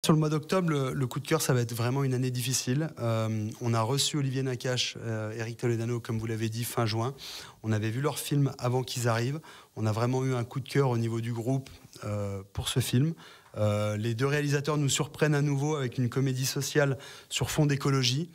Sur le mois d'octobre, le coup de cœur, ça va être vraiment une année difficile. On a reçu Olivier Nakache, Eric Toledano, comme vous l'avez dit, fin juin. On avait vu leur film avant qu'ils arrivent. On a vraiment eu un coup de cœur au niveau du groupe pour ce film. Les deux réalisateurs nous surprennent à nouveau avec une comédie sociale sur fond d'écologie.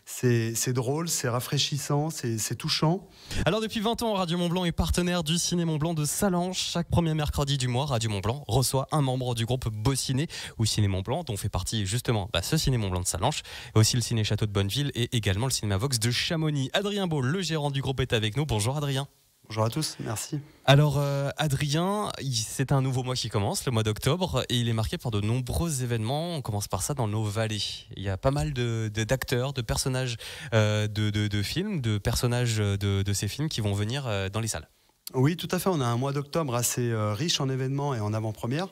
C'est drôle, c'est rafraîchissant, c'est touchant. Alors depuis 20 ans, Radio Mont-Blanc est partenaire du Ciné Mont-Blanc de Sallanches. Chaque premier mercredi du mois, Radio Mont-Blanc reçoit un membre du groupe Beau Ciné ou Ciné Mont-Blanc, dont fait partie justement ce Ciné Mont-Blanc de Sallanches, et aussi le Ciné Château de Bonneville et également le Cinéma Vox de Chamonix. Adrien Beau, le gérant du groupe, est avec nous. Bonjour Adrien. Bonjour à tous, merci. Alors Adrien, c'est un nouveau mois qui commence, le mois d'octobre, et il est marqué par de nombreux événements. On commence par ça dans nos vallées. Il y a pas mal d'acteurs, de personnages de films, de personnages de ces films qui vont venir dans les salles. Oui, tout à fait. On a un mois d'octobre assez riche en événements et en avant-premières.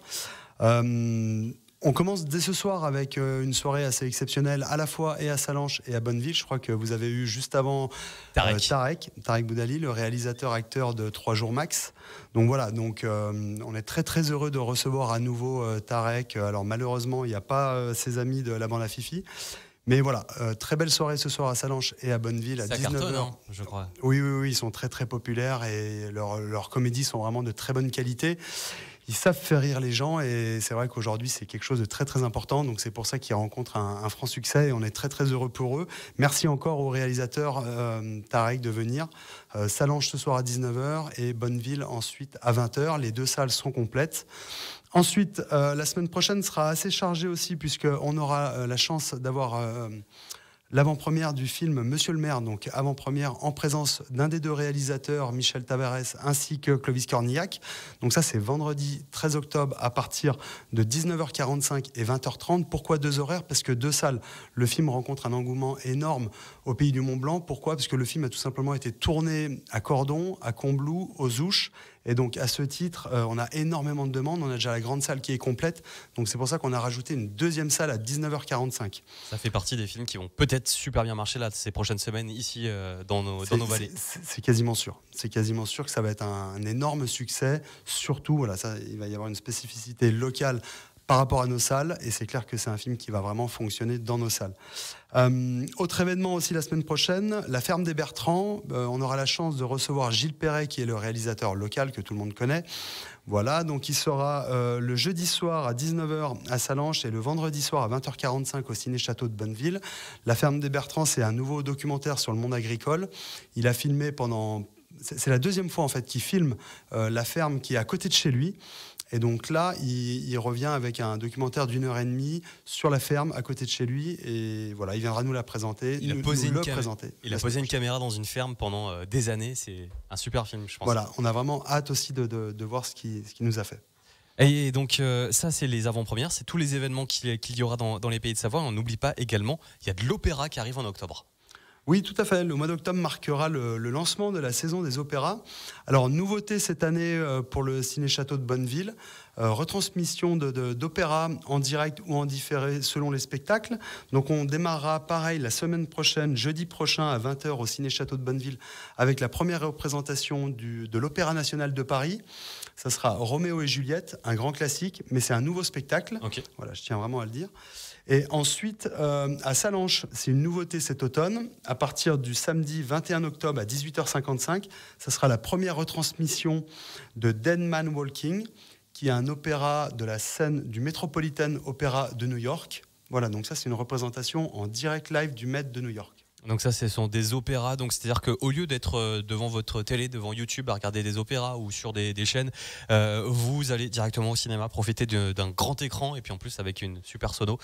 On commence dès ce soir avec une soirée assez exceptionnelle à la fois et à Sallanches et à Bonneville. Je crois que vous avez eu juste avant Tarek Boudali, le réalisateur-acteur de 3 jours max. Donc voilà, on est très très heureux de recevoir à nouveau Tarek. Alors malheureusement, il n'y a pas ses amis de la bande à Fifi. Mais voilà, très belle soirée ce soir à Sallanches et à Bonneville à 19h. Ça cartonne, hein, je crois. Oui, ils sont très très populaires et leurs comédies sont vraiment de très bonne qualité. Ils savent faire rire les gens et c'est vrai qu'aujourd'hui c'est quelque chose de très très important, donc c'est pour ça qu'ils rencontrent un franc succès et on est très très heureux pour eux. Merci encore au réalisateur Tarek de venir. Sallanches ce soir à 19h et Bonneville ensuite à 20h. Les deux salles sont complètes. Ensuite, la semaine prochaine sera assez chargée aussi puisqu'on aura la chance d'avoir l'avant-première du film Monsieur le maire, donc avant-première en présence d'un des deux réalisateurs, Michel Tavares, ainsi que Clovis Cornillac. Donc ça, c'est vendredi 13 octobre à partir de 19h45 et 20h30. Pourquoi 2 horaires? Parce que 2 salles. Le film rencontre un engouement énorme au Pays du Mont-Blanc. Pourquoi? Parce que le film a tout simplement été tourné à Cordon, à Combloux, aux Ouches. Et donc, à ce titre, on a énormément de demandes. On a déjà la grande salle qui est complète. Donc, c'est pour ça qu'on a rajouté une deuxième salle à 19h45. Ça fait partie des films qui vont peut-être super bien marcher là ces prochaines semaines ici dans nos vallées. C'est quasiment sûr. C'est quasiment sûr que ça va être un énorme succès. Surtout, voilà, il va y avoir une spécificité locale par rapport à nos salles, et c'est clair que c'est un film qui va vraiment fonctionner dans nos salles. Autre événement aussi la semaine prochaine, la ferme des Bertrands. On aura la chance de recevoir Gilles Perret, qui est le réalisateur local que tout le monde connaît. Voilà, donc il sera le jeudi soir à 19h à Sallanches et le vendredi soir à 20h45 au Ciné Château de Bonneville. La ferme des Bertrands, c'est un nouveau documentaire sur le monde agricole. Il a filmé pendant... C'est la deuxième fois en fait qu'il filme la ferme qui est à côté de chez lui. Et donc là, il revient avec un documentaire d'1h30 sur la ferme à côté de chez lui. Et voilà, il viendra nous la présenter. Il a posé une caméra dans une ferme pendant des années. C'est un super film, je pense. Voilà, on a vraiment hâte aussi de voir ce qu'il nous a fait. Et donc ça, c'est les avant-premières. C'est tous les événements qu'il y aura dans les pays de Savoie. On n'oublie pas également, il y a de l'opéra qui arrive en octobre. Oui, tout à fait. Le mois d'octobre marquera le lancement de la saison des opéras. Alors, nouveauté cette année pour le Ciné-Château de Bonneville, retransmission d'opéras en direct ou en différé selon les spectacles. Donc, on démarrera pareil la semaine prochaine, jeudi prochain à 20h au Ciné-Château de Bonneville avec la première représentation de l'Opéra National de Paris. Ça sera Roméo et Juliette, un grand classique, mais c'est un nouveau spectacle. Okay. Voilà, je tiens vraiment à le dire. Et ensuite, à Sallanches, c'est une nouveauté cet automne. À partir du samedi 21 octobre à 18h55, ça sera la première retransmission de Dead Man Walking, qui est un opéra de la scène du Metropolitan Opera de New York. Voilà, donc ça, c'est une représentation en direct live du Met de New York. Donc ça, ce sont des opéras. Donc c'est-à-dire qu'au lieu d'être devant votre télé, devant YouTube, à regarder des opéras ou sur des chaînes, vous allez directement au cinéma, profiter d'un grand écran et puis en plus avec une super sono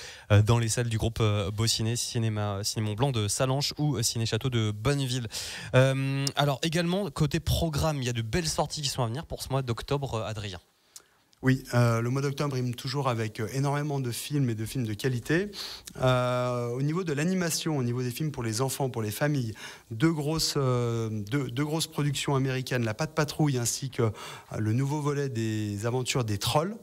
dans les salles du groupe Beau Ciné, Ciné Mont-Blanc de Sallanches ou Ciné Château de Bonneville. Alors également, côté programme, il y a de belles sorties qui sont à venir pour ce mois d'octobre, Adrien. Oui, le mois d'octobre rime toujours avec énormément de films et de films de qualité. Au niveau de l'animation, au niveau des films pour les enfants, pour les familles, deux grosses productions américaines, La Patte Patrouille ainsi que le nouveau volet des aventures des trolls.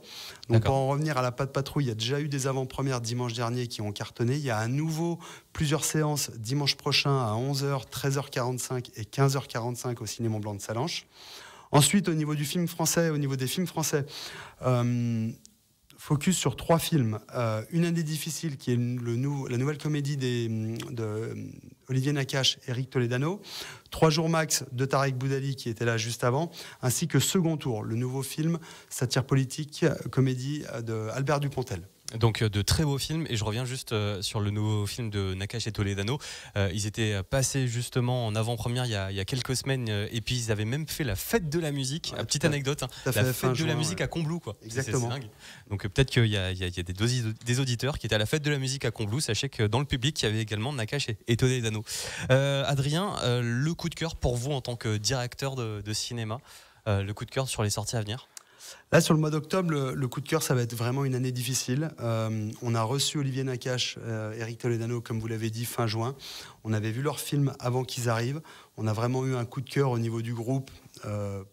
Donc pour en revenir à La Patte Patrouille, il y a déjà eu des avant-premières dimanche dernier qui ont cartonné. Il y a à nouveau plusieurs séances dimanche prochain à 11h, 13h45 et 15h45 au Ciné Mont-Blanc de Sallanches. Ensuite, au niveau du film français, au niveau des films français, focus sur 3 films. Une année difficile, qui est la nouvelle comédie de Olivier Nakache, Éric Toledano. 3 jours max de Tarek Boudali, qui était là juste avant, ainsi que Second Tour, le nouveau film satire politique, comédie de Albert Dupontel. Donc de très beaux films, et je reviens juste sur le nouveau film de Nakache et Toledano. Ils étaient passés justement en avant-première il y a quelques semaines, et puis ils avaient même fait la fête de la musique. Ouais, petite anecdote, la fête de la musique à Combloux, quoi. Exactement. C'est dingue. Donc peut-être qu'il y a des auditeurs qui étaient à la fête de la musique à Combloux. Sachez que dans le public, il y avait également Nakache et Toledano. Adrien, le coup de cœur pour vous en tant que directeur de cinéma, le coup de cœur sur les sorties à venir? Là, sur le mois d'octobre, le coup de cœur, ça va être vraiment une année difficile. On a reçu Olivier Nakache, Éric Toledano, comme vous l'avez dit, fin juin. On avait vu leur film avant qu'ils arrivent. On a vraiment eu un coup de cœur au niveau du groupe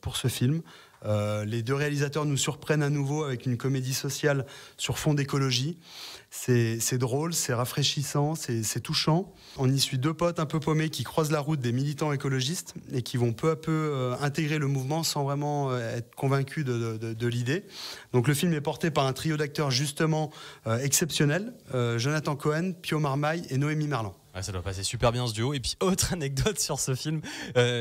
pour ce film. Les 2 réalisateurs nous surprennent à nouveau avec une comédie sociale sur fond d'écologie. C'est drôle, c'est rafraîchissant, c'est touchant. On y suit 2 potes un peu paumés qui croisent la route des militants écologistes et qui vont peu à peu intégrer le mouvement sans vraiment être convaincus de l'idée. Donc le film est porté par un trio d'acteurs justement exceptionnel, Jonathan Cohen, Pio Marmaille et Noémie Merlan. Ouais, ça doit passer super bien ce duo. Et puis autre anecdote sur ce film,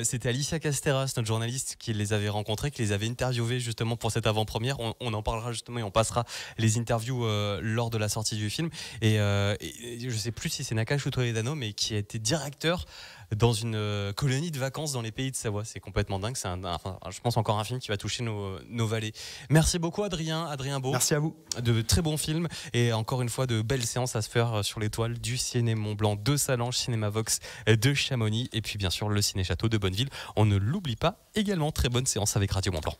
c'était Alicia Casteras, notre journaliste, qui les avait rencontrés, qui les avait interviewés justement pour cette avant-première. On en parlera justement et on passera les interviews lors de la sortie du film. Et je sais plus si c'est Nakache ou Toledano, mais qui a été directeur dans une colonie de vacances dans les pays de Savoie. C'est complètement dingue. C'est je pense encore un film qui va toucher nos vallées. Merci beaucoup Adrien Beau. Merci à vous. De très bons films et encore une fois de belles séances à se faire sur les toiles du Ciné Mont Blanc, de Salange, Cinéma Vox de Chamonix et puis bien sûr le Ciné Château de Bonneville. On ne l'oublie pas également. Très bonne séance avec Radio Mont Blanc.